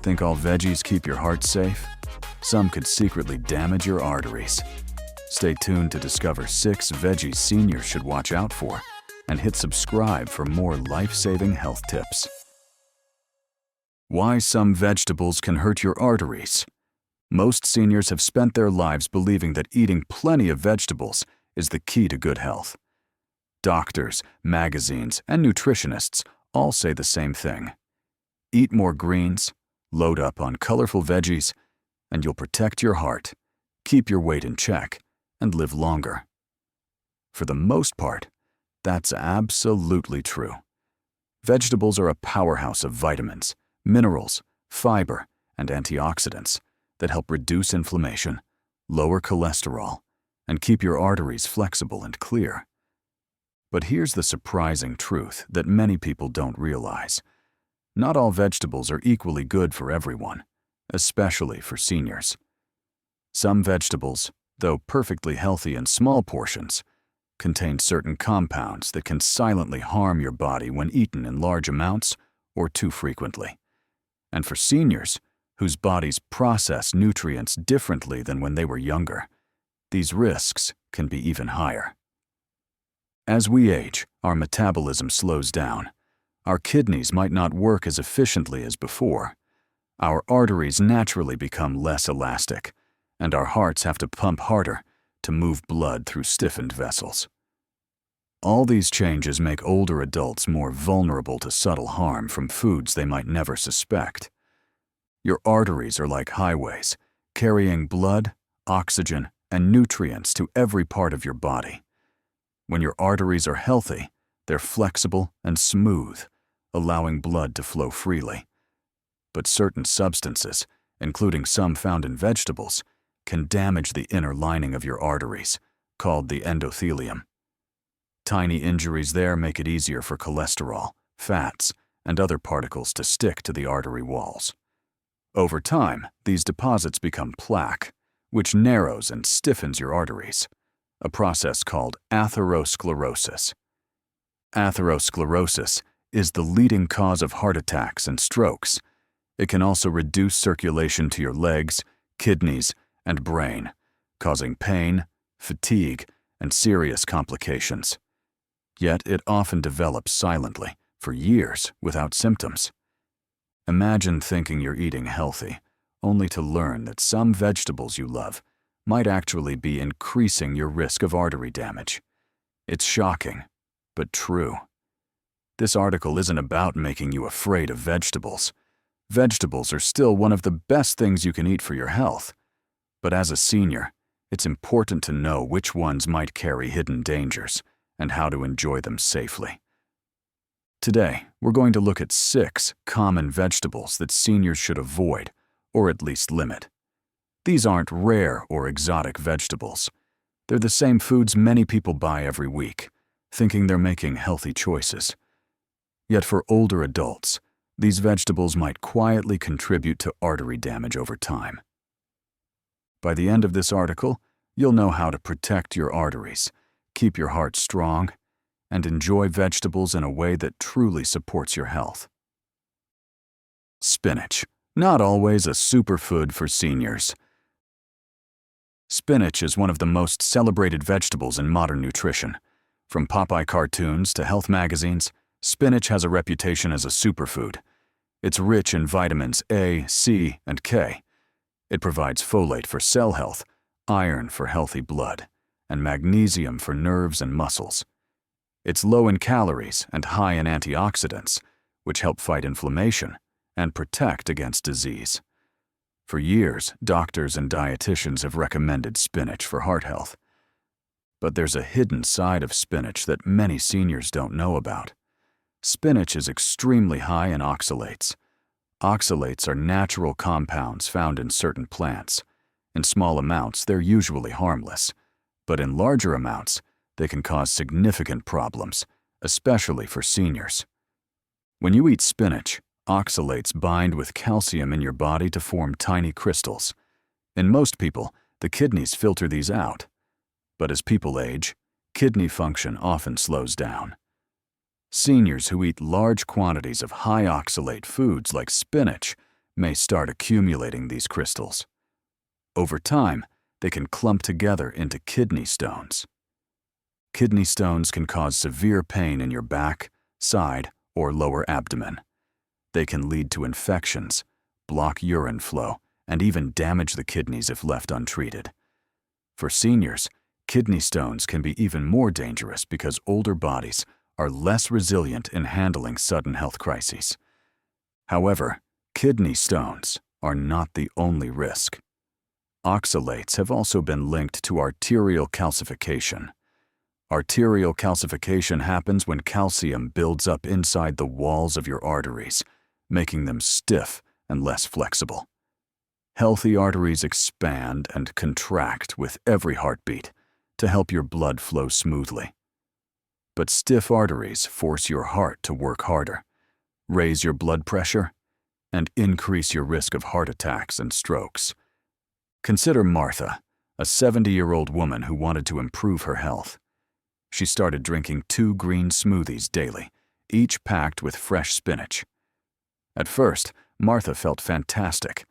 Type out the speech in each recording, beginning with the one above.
Think all veggies keep your heart safe? Some could secretly damage your arteries. Stay tuned to discover 6 veggies seniors should watch out for, and hit subscribe for more life-saving health tips. Why some vegetables can hurt your arteries. Most seniors have spent their lives believing that eating plenty of vegetables is the key to good health. Doctors, magazines, and nutritionists all say the same thing. Eat more greens, load up on colorful veggies, and you'll protect your heart, keep your weight in check, and live longer. For the most part, that's absolutely true. Vegetables are a powerhouse of vitamins, minerals, fiber, and antioxidants that help reduce inflammation, lower cholesterol, and keep your arteries flexible and clear. But here's the surprising truth that many people don't realize. Not all vegetables are equally good for everyone, especially for seniors. Some vegetables, though perfectly healthy in small portions, contain certain compounds that can silently harm your body when eaten in large amounts or too frequently. And for seniors, whose bodies process nutrients differently than when they were younger, these risks can be even higher. As we age, our metabolism slows down. Our kidneys might not work as efficiently as before. Our arteries naturally become less elastic, and our hearts have to pump harder to move blood through stiffened vessels. All these changes make older adults more vulnerable to subtle harm from foods they might never suspect. Your arteries are like highways, carrying blood, oxygen, and nutrients to every part of your body. When your arteries are healthy, they're flexible and smooth, allowing blood to flow freely. But certain substances, including some found in vegetables, can damage the inner lining of your arteries, called the endothelium. Tiny injuries there make it easier for cholesterol, fats, and other particles to stick to the artery walls. Over time, these deposits become plaque, which narrows and stiffens your arteries, a process called atherosclerosis. Atherosclerosis is the leading cause of heart attacks and strokes. It can also reduce circulation to your legs, kidneys, and brain, causing pain, fatigue, and serious complications. Yet it often develops silently, for years, without symptoms. Imagine thinking you're eating healthy, only to learn that some vegetables you love might actually be increasing your risk of artery damage. It's shocking, but true. This article isn't about making you afraid of vegetables. Vegetables are still one of the best things you can eat for your health. But as a senior, it's important to know which ones might carry hidden dangers and how to enjoy them safely. Today, we're going to look at 6 common vegetables that seniors should avoid, or at least limit. These aren't rare or exotic vegetables. They're the same foods many people buy every week, thinking they're making healthy choices. Yet for older adults, these vegetables might quietly contribute to artery damage over time. By the end of this article, you'll know how to protect your arteries, keep your heart strong, and enjoy vegetables in a way that truly supports your health. Spinach, not always a superfood for seniors. Spinach is one of the most celebrated vegetables in modern nutrition. From Popeye cartoons to health magazines, spinach has a reputation as a superfood. It's rich in vitamins A, C, and K. It provides folate for cell health, iron for healthy blood, and magnesium for nerves and muscles. It's low in calories and high in antioxidants, which help fight inflammation and protect against disease. For years, doctors and dietitians have recommended spinach for heart health. But there's a hidden side of spinach that many seniors don't know about. Spinach is extremely high in oxalates. Oxalates are natural compounds found in certain plants. In small amounts, they're usually harmless, but in larger amounts, they can cause significant problems, especially for seniors. When you eat spinach, oxalates bind with calcium in your body to form tiny crystals. In most people, the kidneys filter these out. But as people age, kidney function often slows down. Seniors who eat large quantities of high oxalate foods like spinach may start accumulating these crystals. Over time, they can clump together into kidney stones. Kidney stones can cause severe pain in your back, side, or lower abdomen. They can lead to infections, block urine flow, and even damage the kidneys if left untreated. For seniors, kidney stones can be even more dangerous because older bodies are less resilient in handling sudden health crises. However, kidney stones are not the only risk. Oxalates have also been linked to arterial calcification. Arterial calcification happens when calcium builds up inside the walls of your arteries, making them stiff and less flexible. Healthy arteries expand and contract with every heartbeat to help your blood flow smoothly. But stiff arteries force your heart to work harder, raise your blood pressure, and increase your risk of heart attacks and strokes. Consider Martha, a 70-year-old woman who wanted to improve her health. She started drinking 2 green smoothies daily, each packed with fresh spinach. At first, Martha felt fantastic.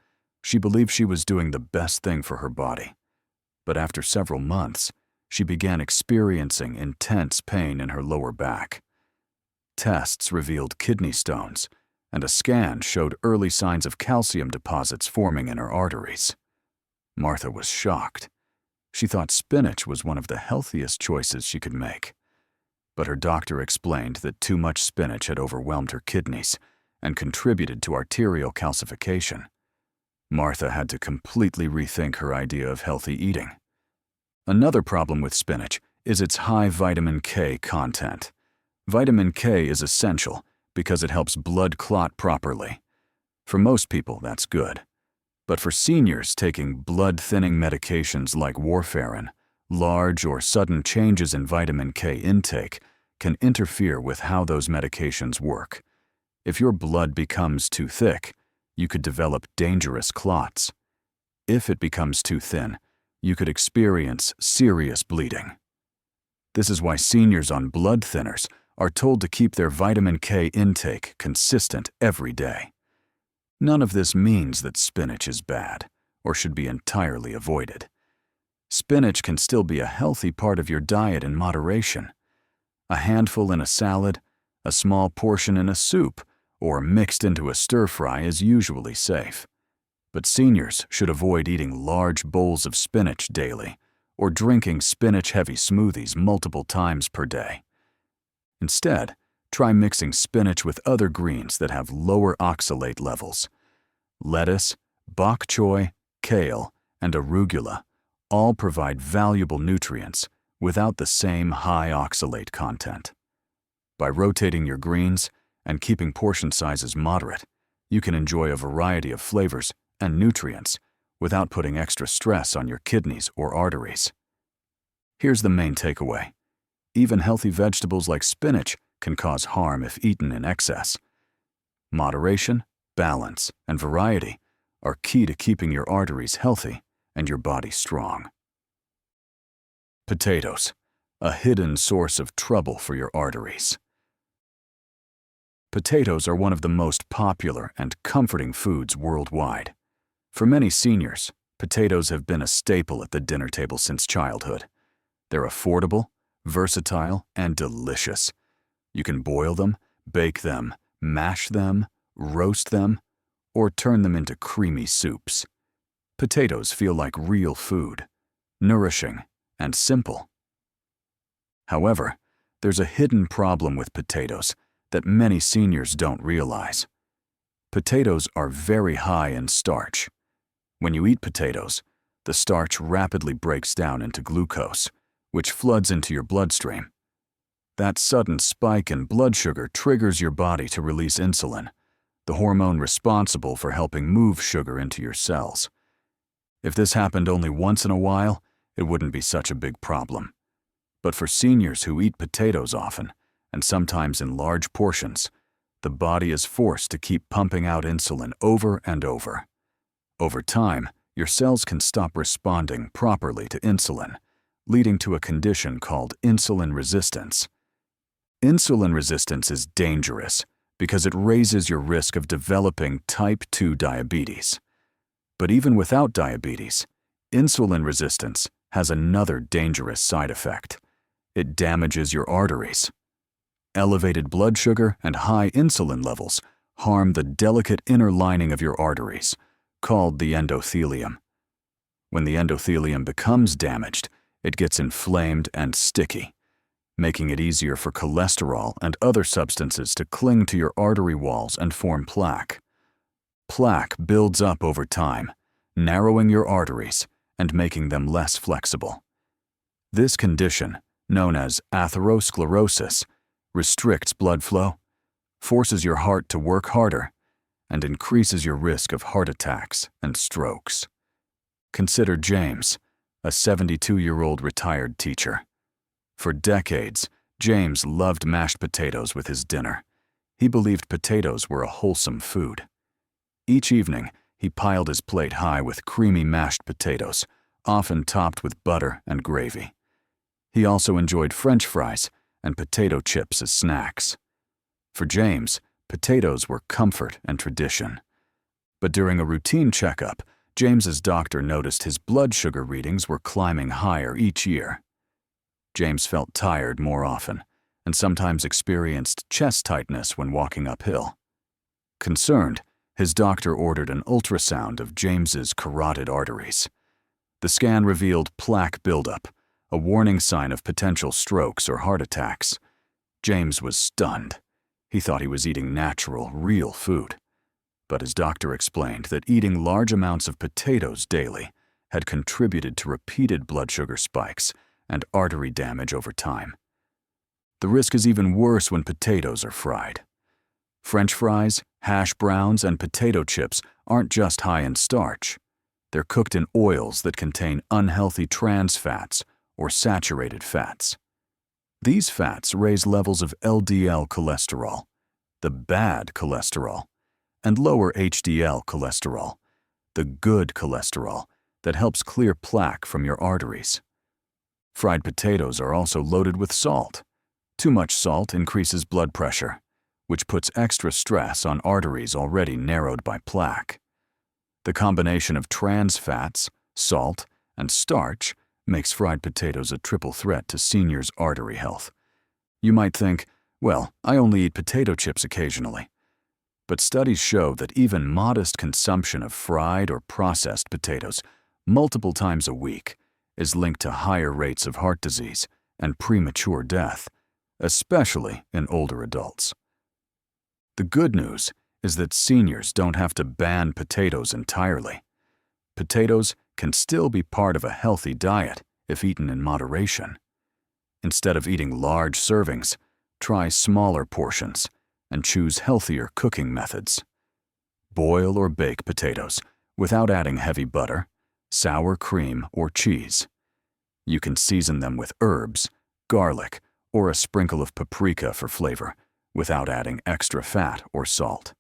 She believed she was doing the best thing for her body. But after several months, she began experiencing intense pain in her lower back. Tests revealed kidney stones, and a scan showed early signs of calcium deposits forming in her arteries. Martha was shocked. She thought spinach was one of the healthiest choices she could make. But her doctor explained that too much spinach had overwhelmed her kidneys and contributed to arterial calcification. Martha had to completely rethink her idea of healthy eating. Another problem with spinach is its high vitamin K content. Vitamin K is essential because it helps blood clot properly. For most people, that's good. But for seniors taking blood-thinning medications like warfarin, large or sudden changes in vitamin K intake can interfere with how those medications work. If your blood becomes too thick, you could develop dangerous clots. If it becomes too thin, you could experience serious bleeding. This is why seniors on blood thinners are told to keep their vitamin K intake consistent every day. None of this means that spinach is bad or should be entirely avoided. Spinach can still be a healthy part of your diet in moderation. A handful in a salad, a small portion in a soup, or mixed into a stir-fry is usually safe. But seniors should avoid eating large bowls of spinach daily or drinking spinach-heavy smoothies multiple times per day. Instead, try mixing spinach with other greens that have lower oxalate levels. Lettuce, bok choy, kale, and arugula all provide valuable nutrients without the same high oxalate content. By rotating your greens and keeping portion sizes moderate, you can enjoy a variety of flavors and nutrients without putting extra stress on your kidneys or arteries. Here's the main takeaway. Even healthy vegetables like spinach can cause harm if eaten in excess. Moderation, balance, and variety are key to keeping your arteries healthy and your body strong. Potatoes, a hidden source of trouble for your arteries. Potatoes are one of the most popular and comforting foods worldwide. For many seniors, potatoes have been a staple at the dinner table since childhood. They're affordable, versatile, and delicious. You can boil them, bake them, mash them, roast them, or turn them into creamy soups. Potatoes feel like real food, nourishing, and simple. However, there's a hidden problem with potatoes that many seniors don't realize. Potatoes are very high in starch. When you eat potatoes, the starch rapidly breaks down into glucose, which floods into your bloodstream. That sudden spike in blood sugar triggers your body to release insulin, the hormone responsible for helping move sugar into your cells. If this happened only once in a while, it wouldn't be such a big problem. But for seniors who eat potatoes often, and sometimes in large portions, the body is forced to keep pumping out insulin over and over. Over time, your cells can stop responding properly to insulin, leading to a condition called insulin resistance. Insulin resistance is dangerous because it raises your risk of developing type 2 diabetes. But even without diabetes, insulin resistance has another dangerous side effect. It damages your arteries. Elevated blood sugar and high insulin levels harm the delicate inner lining of your arteries, called the endothelium. When the endothelium becomes damaged, it gets inflamed and sticky, making it easier for cholesterol and other substances to cling to your artery walls and form plaque. Plaque builds up over time, narrowing your arteries and making them less flexible. This condition, known as atherosclerosis, restricts blood flow, forces your heart to work harder, and increases your risk of heart attacks and strokes. Consider James, a 72-year-old retired teacher. For decades, James loved mashed potatoes with his dinner. He believed potatoes were a wholesome food. Each evening, he piled his plate high with creamy mashed potatoes, often topped with butter and gravy. He also enjoyed French fries and potato chips as snacks. For James, potatoes were comfort and tradition. But during a routine checkup, James's doctor noticed his blood sugar readings were climbing higher each year. James felt tired more often and sometimes experienced chest tightness when walking uphill. Concerned, his doctor ordered an ultrasound of James's carotid arteries. The scan revealed plaque buildup, a warning sign of potential strokes or heart attacks. James was stunned. He thought he was eating natural, real food. But his doctor explained that eating large amounts of potatoes daily had contributed to repeated blood sugar spikes and artery damage over time. The risk is even worse when potatoes are fried. French fries, hash browns, and potato chips aren't just high in starch. They're cooked in oils that contain unhealthy trans fats or saturated fats. These fats raise levels of LDL cholesterol, the bad cholesterol, and lower HDL cholesterol, the good cholesterol that helps clear plaque from your arteries. Fried potatoes are also loaded with salt. Too much salt increases blood pressure, which puts extra stress on arteries already narrowed by plaque. The combination of trans fats, salt, and starch makes fried potatoes a triple threat to seniors' artery health. You might think, well, I only eat potato chips occasionally. But studies show that even modest consumption of fried or processed potatoes multiple times a week is linked to higher rates of heart disease and premature death, especially in older adults. The good news is that seniors don't have to ban potatoes entirely. Potatoes can still be part of a healthy diet if eaten in moderation. Instead of eating large servings, try smaller portions and choose healthier cooking methods. Boil or bake potatoes without adding heavy butter, sour cream, or cheese. You can season them with herbs, garlic, or a sprinkle of paprika for flavor without adding extra fat or salt.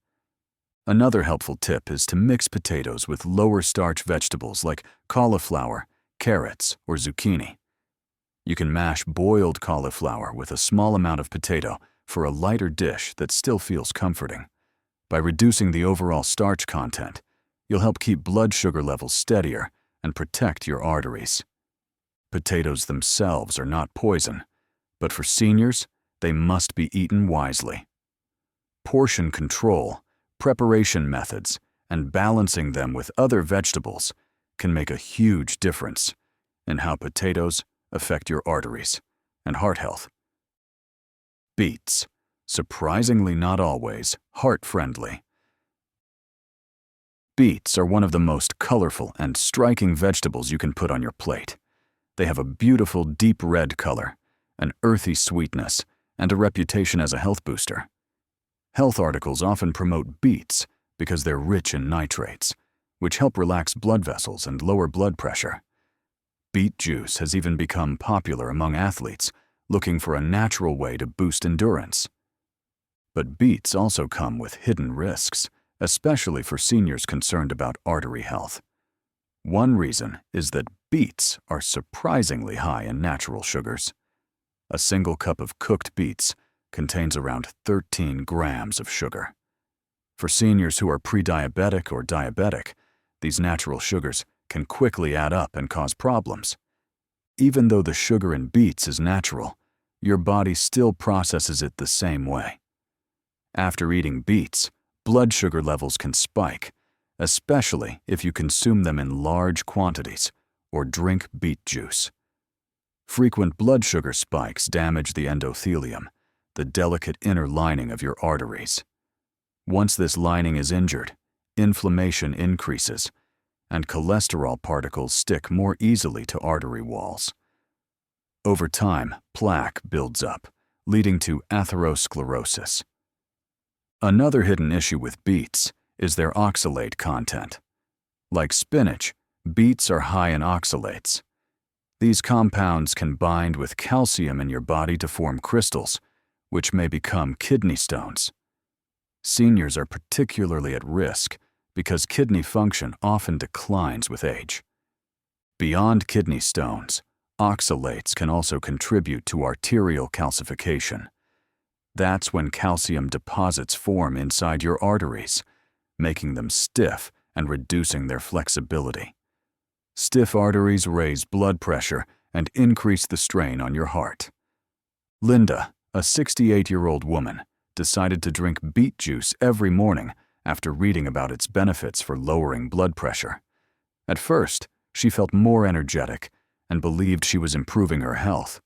Another helpful tip is to mix potatoes with lower starch vegetables like cauliflower, carrots, or zucchini. You can mash boiled cauliflower with a small amount of potato for a lighter dish that still feels comforting. By reducing the overall starch content, you'll help keep blood sugar levels steadier and protect your arteries. Potatoes themselves are not poison, but for seniors, they must be eaten wisely. Portion control, preparation methods, and balancing them with other vegetables can make a huge difference in how potatoes affect your arteries and heart health. Beets, surprisingly not always heart-friendly. Beets are one of the most colorful and striking vegetables you can put on your plate. They have a beautiful deep red color, an earthy sweetness, and a reputation as a health booster. Health articles often promote beets because they're rich in nitrates, which help relax blood vessels and lower blood pressure. Beet juice has even become popular among athletes looking for a natural way to boost endurance. But beets also come with hidden risks, especially for seniors concerned about artery health. One reason is that beets are surprisingly high in natural sugars. A single cup of cooked beets contains around 13 grams of sugar. For seniors who are pre-diabetic or diabetic, these natural sugars can quickly add up and cause problems. Even though the sugar in beets is natural, your body still processes it the same way. After eating beets, blood sugar levels can spike, especially if you consume them in large quantities or drink beet juice. Frequent blood sugar spikes damage the endothelium, the delicate inner lining of your arteries. Once this lining is injured, inflammation increases, and cholesterol particles stick more easily to artery walls. Over time, plaque builds up, leading to atherosclerosis. Another hidden issue with beets is their oxalate content. Like spinach, beets are high in oxalates. These compounds can bind with calcium in your body to form crystals, which may become kidney stones. Seniors are particularly at risk because kidney function often declines with age. Beyond kidney stones, oxalates can also contribute to arterial calcification. That's when calcium deposits form inside your arteries, making them stiff and reducing their flexibility. Stiff arteries raise blood pressure and increase the strain on your heart. Linda, a 68-year-old woman, decided to drink beet juice every morning after reading about its benefits for lowering blood pressure. At first, she felt more energetic and believed she was improving her health.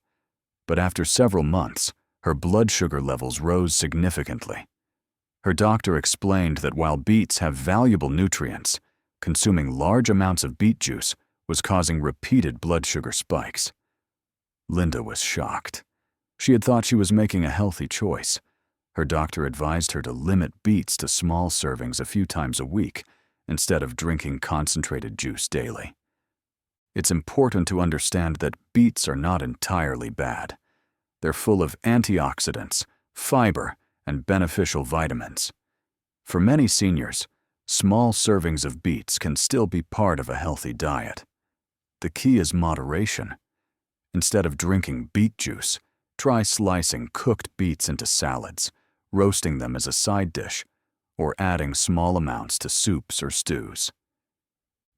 But after several months, her blood sugar levels rose significantly. Her doctor explained that while beets have valuable nutrients, consuming large amounts of beet juice was causing repeated blood sugar spikes. Linda was shocked. She had thought she was making a healthy choice. Her doctor advised her to limit beets to small servings a few times a week instead of drinking concentrated juice daily. It's important to understand that beets are not entirely bad. They're full of antioxidants, fiber, and beneficial vitamins. For many seniors, small servings of beets can still be part of a healthy diet. The key is moderation. Instead of drinking beet juice, try slicing cooked beets into salads, roasting them as a side dish, or adding small amounts to soups or stews.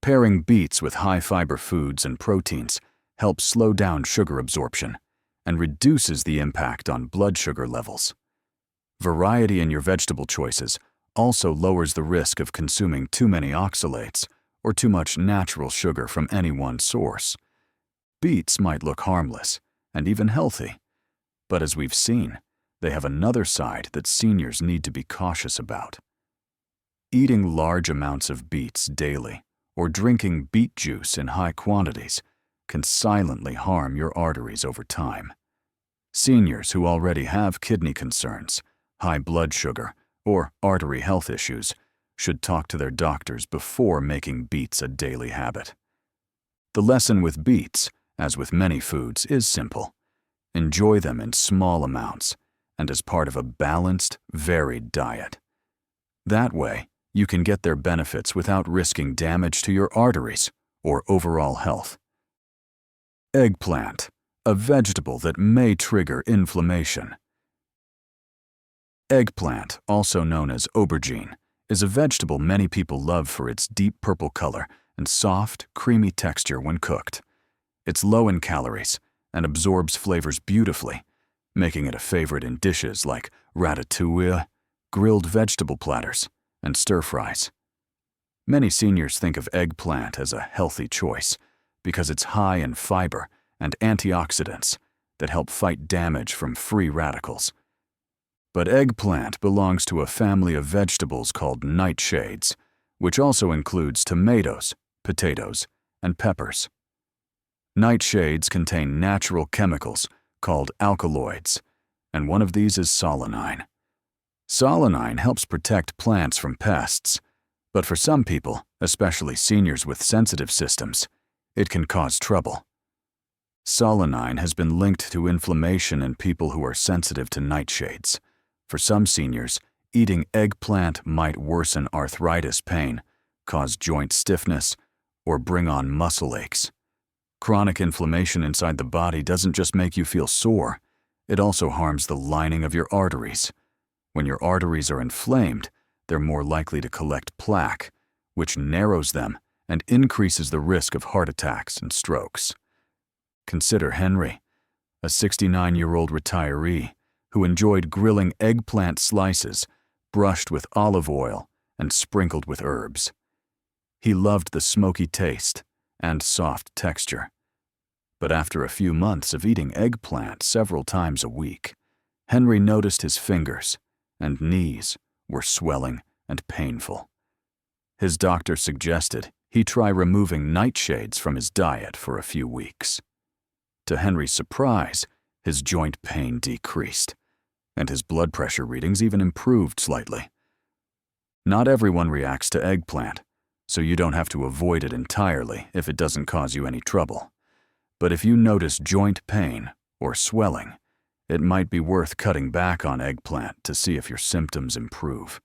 Pairing beets with high-fiber foods and proteins helps slow down sugar absorption and reduces the impact on blood sugar levels. Variety in your vegetable choices also lowers the risk of consuming too many oxalates or too much natural sugar from any one source. Beets might look harmless and even healthy, but as we've seen, they have another side that seniors need to be cautious about. Eating large amounts of beets daily or drinking beet juice in high quantities can silently harm your arteries over time. Seniors who already have kidney concerns, high blood sugar, or artery health issues should talk to their doctors before making beets a daily habit. The lesson with beets, as with many foods, is simple. Enjoy them in small amounts and as part of a balanced, varied diet. That way, you can get their benefits without risking damage to your arteries or overall health. Eggplant, a vegetable that may trigger inflammation. Eggplant, also known as aubergine, is a vegetable many people love for its deep purple color and soft, creamy texture when cooked. It's low in calories and absorbs flavors beautifully, making it a favorite in dishes like ratatouille, grilled vegetable platters, and stir-fries. Many seniors think of eggplant as a healthy choice because it's high in fiber and antioxidants that help fight damage from free radicals. But eggplant belongs to a family of vegetables called nightshades, which also includes tomatoes, potatoes, and peppers. Nightshades contain natural chemicals called alkaloids, and one of these is solanine. Solanine helps protect plants from pests, but for some people, especially seniors with sensitive systems, it can cause trouble. Solanine has been linked to inflammation in people who are sensitive to nightshades. For some seniors, eating eggplant might worsen arthritis pain, cause joint stiffness, or bring on muscle aches. Chronic inflammation inside the body doesn't just make you feel sore, It also harms the lining of your arteries. When your arteries are inflamed, they're more likely to collect plaque, which narrows them and increases the risk of heart attacks and strokes. Consider Henry, a 69-year-old retiree who enjoyed grilling eggplant slices brushed with olive oil and sprinkled with herbs. He loved the smoky taste and soft texture. But after a few months of eating eggplant several times a week, Henry noticed his fingers and knees were swelling and painful. His doctor suggested he try removing nightshades from his diet for a few weeks. To Henry's surprise, his joint pain decreased, and his blood pressure readings even improved slightly. Not everyone reacts to eggplant, so you don't have to avoid it entirely if it doesn't cause you any trouble. But if you notice joint pain or swelling, it might be worth cutting back on eggplant to see if your symptoms improve.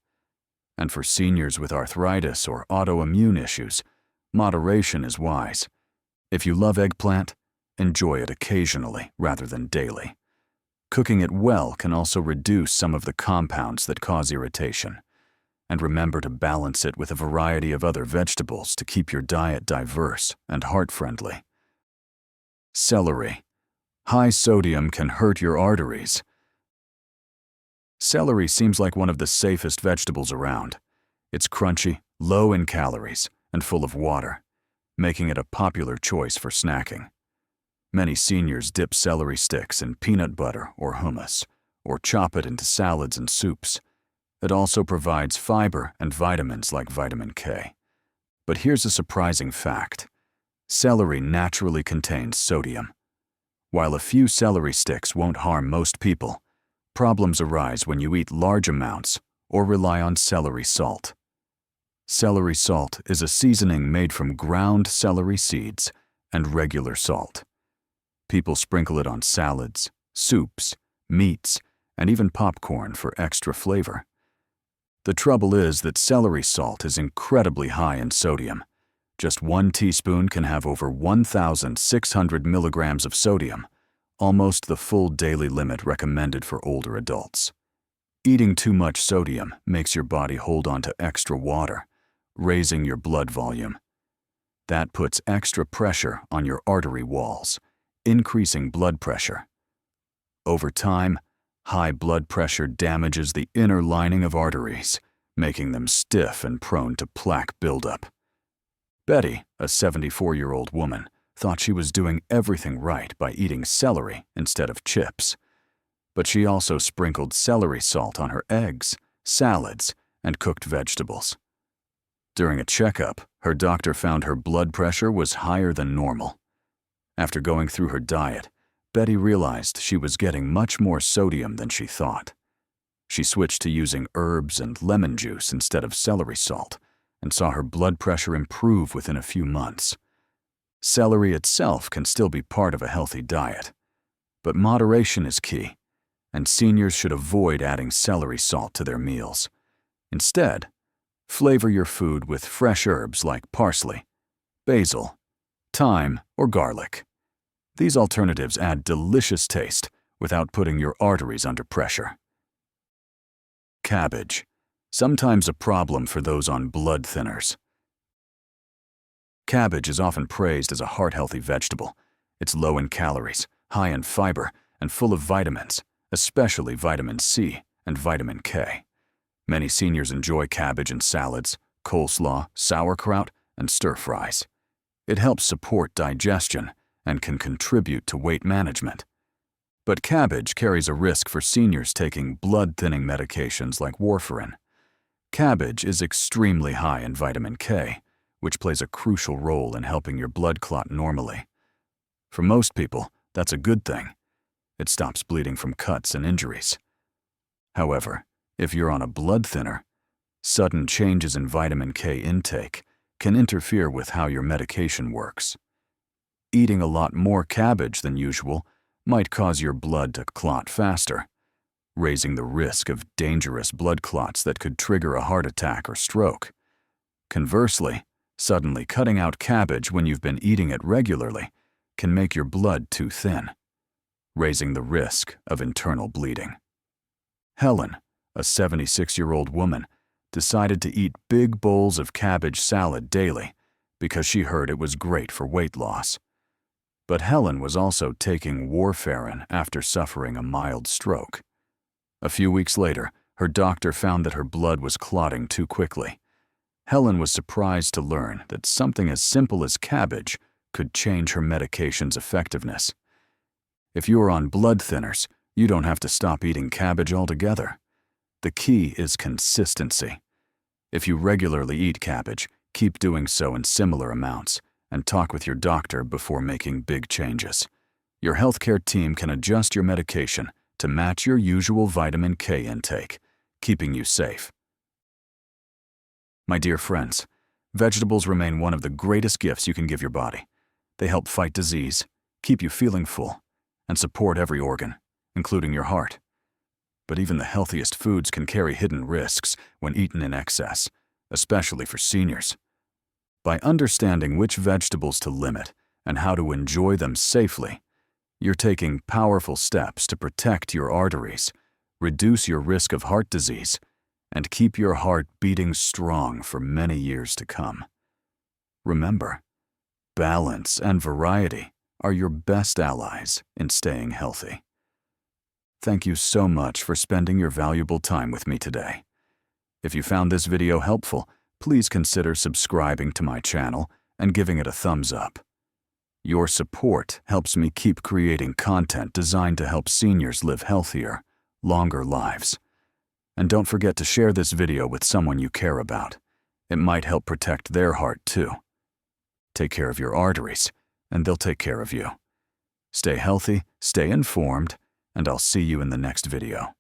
And for seniors with arthritis or autoimmune issues, moderation is wise. If you love eggplant, enjoy it occasionally rather than daily. Cooking it well can also reduce some of the compounds that cause irritation. And remember to balance it with a variety of other vegetables to keep your diet diverse and heart-friendly. Celery. High sodium can hurt your arteries. Celery seems like one of the safest vegetables around. It's crunchy, low in calories, and full of water, making it a popular choice for snacking. Many seniors dip celery sticks in peanut butter or hummus, or chop it into salads and soups. It also provides fiber and vitamins like vitamin K. But here's a surprising fact. Celery naturally contains sodium. While a few celery sticks won't harm most people, problems arise when you eat large amounts or rely on celery salt. Celery salt is a seasoning made from ground celery seeds and regular salt. People sprinkle it on salads, soups, meats, and even popcorn for extra flavor. The trouble is that celery salt is incredibly high in sodium. Just 1 teaspoon can have over 1,600 milligrams of sodium, almost the full daily limit recommended for older adults. Eating too much sodium makes your body hold on to extra water, raising your blood volume. That puts extra pressure on your artery walls, increasing blood pressure. Over time, high blood pressure damages the inner lining of arteries, making them stiff and prone to plaque buildup. Betty, a 74-year-old woman, thought she was doing everything right by eating celery instead of chips. But she also sprinkled celery salt on her eggs, salads, and cooked vegetables. During a checkup, her doctor found her blood pressure was higher than normal. After going through her diet, Betty realized she was getting much more sodium than she thought. She switched to using herbs and lemon juice instead of celery salt, and saw her blood pressure improve within a few months. Celery itself can still be part of a healthy diet, but moderation is key, and seniors should avoid adding celery salt to their meals. Instead, flavor your food with fresh herbs like parsley, basil, thyme, or garlic. These alternatives add delicious taste without putting your arteries under pressure. Cabbage. Sometimes a problem for those on blood thinners. Cabbage is often praised as a heart-healthy vegetable. It's low in calories, high in fiber, and full of vitamins, especially vitamin C and vitamin K. Many seniors enjoy cabbage in salads, coleslaw, sauerkraut, and stir-fries. It helps support digestion and can contribute to weight management. But cabbage carries a risk for seniors taking blood-thinning medications like warfarin. Cabbage is extremely high in vitamin K, which plays a crucial role in helping your blood clot normally. For most people, that's a good thing. It stops bleeding from cuts and injuries. However, if you're on a blood thinner, sudden changes in vitamin K intake can interfere with how your medication works. Eating a lot more cabbage than usual might cause your blood to clot faster, raising the risk of dangerous blood clots that could trigger a heart attack or stroke. Conversely, suddenly cutting out cabbage when you've been eating it regularly can make your blood too thin. raising the risk of internal bleeding. Helen, a 76-year-old woman, decided to eat big bowls of cabbage salad daily because she heard it was great for weight loss. But Helen was also taking warfarin after suffering a mild stroke. A few weeks later, her doctor found that her blood was clotting too quickly. Helen was surprised to learn that something as simple as cabbage could change her medication's effectiveness. If you are on blood thinners, you don't have to stop eating cabbage altogether. The key is consistency. If you regularly eat cabbage, keep doing so in similar amounts, and talk with your doctor before making big changes. Your healthcare team can adjust your medication to match your usual vitamin K intake, keeping you safe. My dear friends, vegetables remain one of the greatest gifts you can give your body. They help fight disease, keep you feeling full, and support every organ, including your heart. But even the healthiest foods can carry hidden risks when eaten in excess, especially for seniors. By understanding which vegetables to limit and how to enjoy them safely, you're taking powerful steps to protect your arteries, reduce your risk of heart disease, and keep your heart beating strong for many years to come. Remember, balance and variety are your best allies in staying healthy. Thank you so much for spending your valuable time with me today. If you found this video helpful, please consider subscribing to my channel and giving it a thumbs up. Your support helps me keep creating content designed to help seniors live healthier, longer lives. And don't forget to share this video with someone you care about. It might help protect their heart too. Take care of your arteries, and they'll take care of you. Stay healthy, stay informed, and I'll see you in the next video.